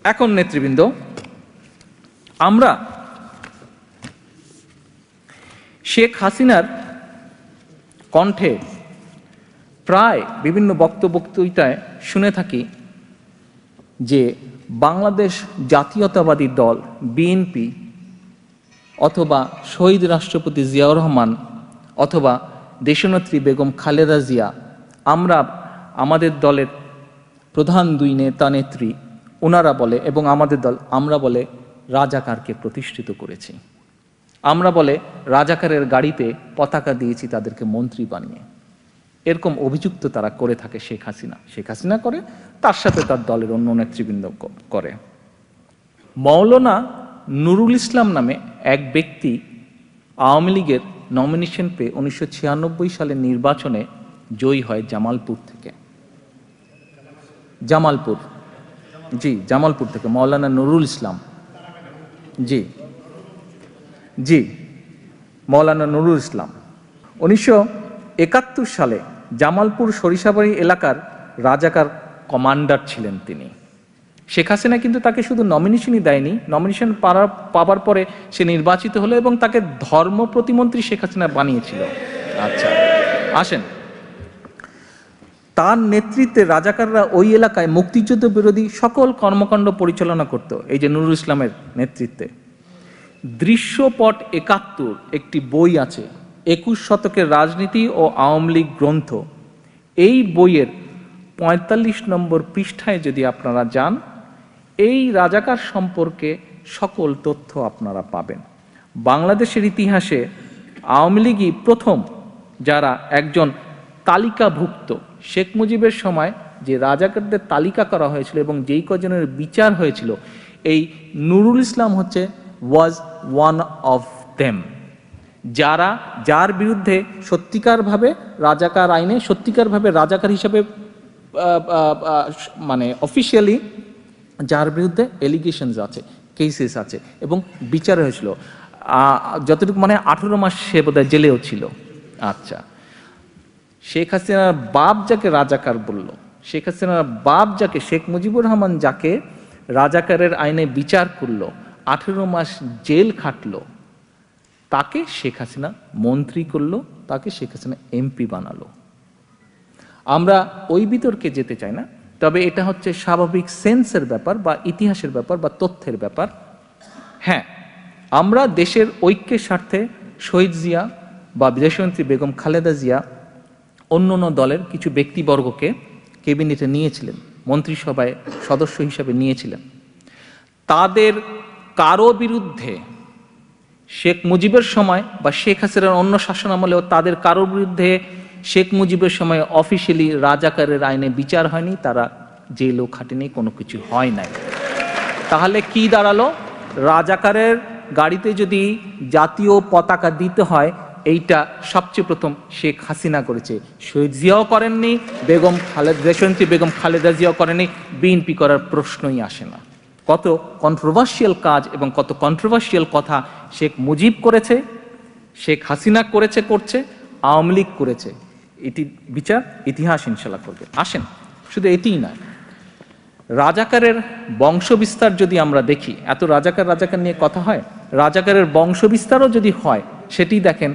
এখন নেতৃবৃন্দ, আমরা শেখ হাসিনার কণ্ঠে প্রায় বিভিন্ন বক্তৃতায় শুনে থাকি যে বাংলাদেশ জাতীয়তাবাদী দল বিএনপি অথবা শহীদ রাষ্ট্রপতি জিয়াউর রহমান অথবা দেশনেত্রী বেগম খালেদা জিয়া, আমরা আমাদের দলের প্রধান দুই নেতা নেত্রী ওনারা বলে এবং আমাদের দল আমরা বলে রাজাকারকে প্রতিষ্ঠিত করেছি, আমরা বলে রাজাকারের গাড়িতে পতাকা দিয়েছি তাদেরকে মন্ত্রী বানিয়ে। এরকম অভিযুক্ত তারা করে থাকে শেখ হাসিনা করে, তার সাথে তার দলের অন্য নেতৃবৃন্দ করে। মৌলানা নুরুল ইসলাম নামে এক ব্যক্তি আওয়ামী লীগের নমিনেশন পেয়ে 1996 সালের নির্বাচনে জয়ী হয় জামালপুর থেকে। জামালপুর থেকে মৌলানা নুরুল ইসলাম, মৌলানা নুরুল ইসলাম 1971 সালে জামালপুর সরিষাবাড়ি এলাকার রাজাকার কমান্ডার ছিলেন তিনি। শেখ হাসিনা কিন্তু তাকে শুধু নমিনেশনই দেয়নি, নমিনেশন পাবার পরে সে নির্বাচিত হলো এবং তাকে ধর্ম প্রতিমন্ত্রী শেখ হাসিনা বানিয়েছিল। আচ্ছা আসেন, তার নেতৃত্বে রাজাকাররা ওই এলাকায় মুক্তিযুদ্ধ বিরোধী সকল কর্মকাণ্ড পরিচালনা করত। এই যে নুরুল ইসলামের নেতৃত্বে দৃশ্যপট 71 একটি বই আছে, 21 শতকের রাজনীতি ও আওয়ামী লীগ গ্রন্থ। এই বইয়ের 45 নম্বর পৃষ্ঠায় যদি আপনারা যান, এই রাজাকার সম্পর্কে সকল তথ্য আপনারা পাবেন। বাংলাদেশের ইতিহাসে আওয়ামী লীগই প্রথম যারা একজন তালিকাভুক্ত, শেখ মুজিবের সময় যে রাজাকারদের তালিকা করা হয়েছিল এবং যেই কজনের বিচার হয়েছিল, এই নুরুল ইসলাম হচ্ছে ওয়াজ ওয়ান অফ দেম, যার বিরুদ্ধে সত্যিকারভাবে রাজাকার আইনে সত্যিকারভাবে রাজাকার হিসাবে মানে অফিসিয়ালি যার বিরুদ্ধে এলিগেশনস আছে, কেসেস আছে এবং বিচার হয়েছিল। যতটুকু মানে 18 মাস সে বোধহয় জেলেও ছিল। আচ্ছা, শেখ হাসিনার বাপ যাকে রাজাকার বলল, শেখ হাসিনার বাপ যাকে শেখ মুজিবুর রহমান যাকে রাজাকারের আইনে বিচার করলো, 18 মাস জেল খাটলো, তাকে শেখ হাসিনা মন্ত্রী করলো, তাকে শেখ হাসিনা এমপি বানালো। আমরা ওই বিতর্কে যেতে চাই না, তবে এটা হচ্ছে স্বাভাবিক সেন্সের ব্যাপার বা ইতিহাসের ব্যাপার বা তথ্যের ব্যাপার। হ্যাঁ, আমরা দেশের ঐক্যের স্বার্থে শহীদ জিয়া বা দেশনেত্রী বেগম খালেদা জিয়া অন্য দলের কিছু ব্যক্তিবর্গকে ক্যাবিনেটে নিয়েছিলেন, মন্ত্রিসভায় সদস্য হিসাবে নিয়েছিলেন। তাদের কারো বিরুদ্ধে শেখ মুজিবের সময় বা শেখ হাসিনার অন্য শাসন আমলেও তাদের কারোর বিরুদ্ধে শেখ মুজিবের সময় অফিসিয়ালি রাজাকারের আইনে বিচার হয়নি, তারা জেলও খাটেনি, কোনো কিছু হয় নাই। তাহলে কি দাঁড়ালো? রাজাকারের গাড়িতে যদি জাতীয় পতাকা দিতে হয়, এইটা সবচেয়ে প্রথম শেখ হাসিনা করেছে, শহীদ জিয়াও করেননি, দেশনেত্রী বেগম খালেদা জিয়াও করেননি, বিএনপি করার প্রশ্নই আসে না। কত কন্ট্রোভার্সিয়াল কাজ এবং কত কন্ট্রোভার্সিয়াল কথা শেখ মুজিব করেছে, শেখ হাসিনা করছে, আওয়ামী লীগ করেছে, এটি বিচার ইতিহাস ইনশাল্লাহ করবে। আসেন, শুধু এটিই নয়, রাজাকারের বংশবিস্তার যদি আমরা দেখি, এত রাজাকার নিয়ে কথা হয়, রাজাকারের বংশবিস্তারও যদি হয়, সেটি দেখেন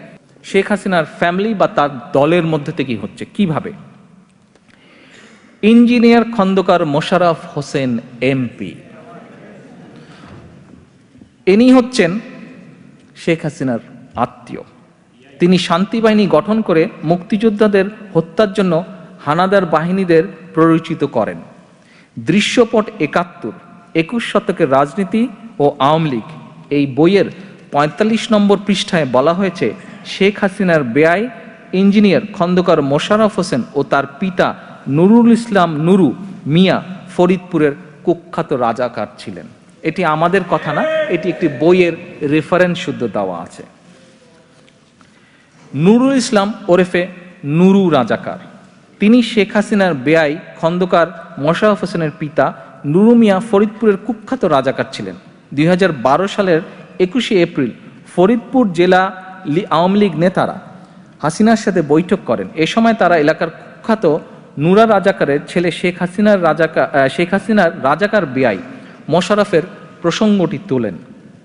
শেখ হাসিনার ফ্যামিলি বা তার দলের মধ্যে থেকেই হচ্ছে। কিভাবে? ইঞ্জিনিয়ার খন্দকার মোশাররফ হোসেন এমপি, ইনি হচ্ছেন শেখ হাসিনার আত্মীয়। তিনি শান্তি বাহিনী গঠন করে মুক্তিযোদ্ধাদের হত্যার জন্য হানাদার বাহিনীদের প্ররোচিত করেন। দৃশ্যপট 71, 21 শতকের রাজনীতি ও আওয়ামী লীগ, এই বইয়ের 45 নম্বর পৃষ্ঠায় বলা হয়েছে শেখ হাসিনার বেয়াই ইঞ্জিনিয়ার খন্দকার মোশাররফ হোসেন ও তার পিতা নুরুল ইসলাম নুরু মিয়া ফরিদপুরের কুখ্যাত রাজাকার ছিলেন। এটি আমাদের কথা না, এটি একটি বইয়ের রেফারেন্স শুদ্ধ দেওয়া আছে। নুরুল ইসলাম ওরফে নুরু রাজাকার, তিনি শেখ হাসিনার বেয়াই খন্দকার মোশাররফ হোসেনের পিতা নুরু মিয়া ফরিদপুরের কুখ্যাত রাজাকার ছিলেন। 2012 সালের 21শে এপ্রিল ফরিদপুর জেলা আওয়ামী লীগ নেতারা হাসিনার সাথে বৈঠক করেন। এ সময় তারা এলাকার কুখ্যাত নুরা রাজাকারের ছেলে শেখ হাসিনার রাজাকার বেয়াই মোশাররফের প্রসঙ্গটি তোলেন।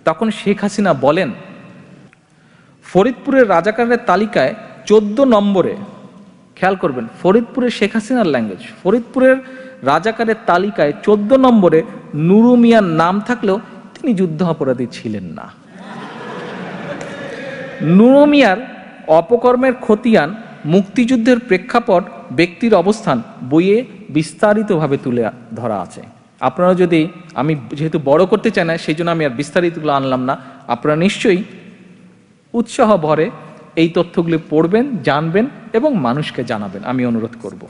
তখন শেখ হাসিনা বলেন, ফরিদপুরের রাজাকারের তালিকায় 14 নম্বরে, খেয়াল করবেন ফরিদপুরের শেখ হাসিনার ল্যাঙ্গুয়েজ, ফরিদপুরের রাজাকারের তালিকায় 14 নম্বরে নুরু মিয়ার নাম থাকলেও তিনি যুদ্ধ অপরাধী ছিলেন না। নুরু মিয়ার অপকর্মের খতিয়ান, মুক্তিযুদ্ধের প্রেক্ষাপট, ব্যক্তির অবস্থান বইয়ে বিস্তারিতভাবে তুলে ধরা আছে। আপনারা যদি, আমি যেহেতু বড় করতে চাই না সেই জন্য আমি আর বিস্তারিতগুলো আনলাম না, আপনারা নিশ্চয়ই উৎসাহ ভরে এই তথ্যগুলি পড়বেন, জানবেন এবং মানুষকে জানাবেন, আমি অনুরোধ করব।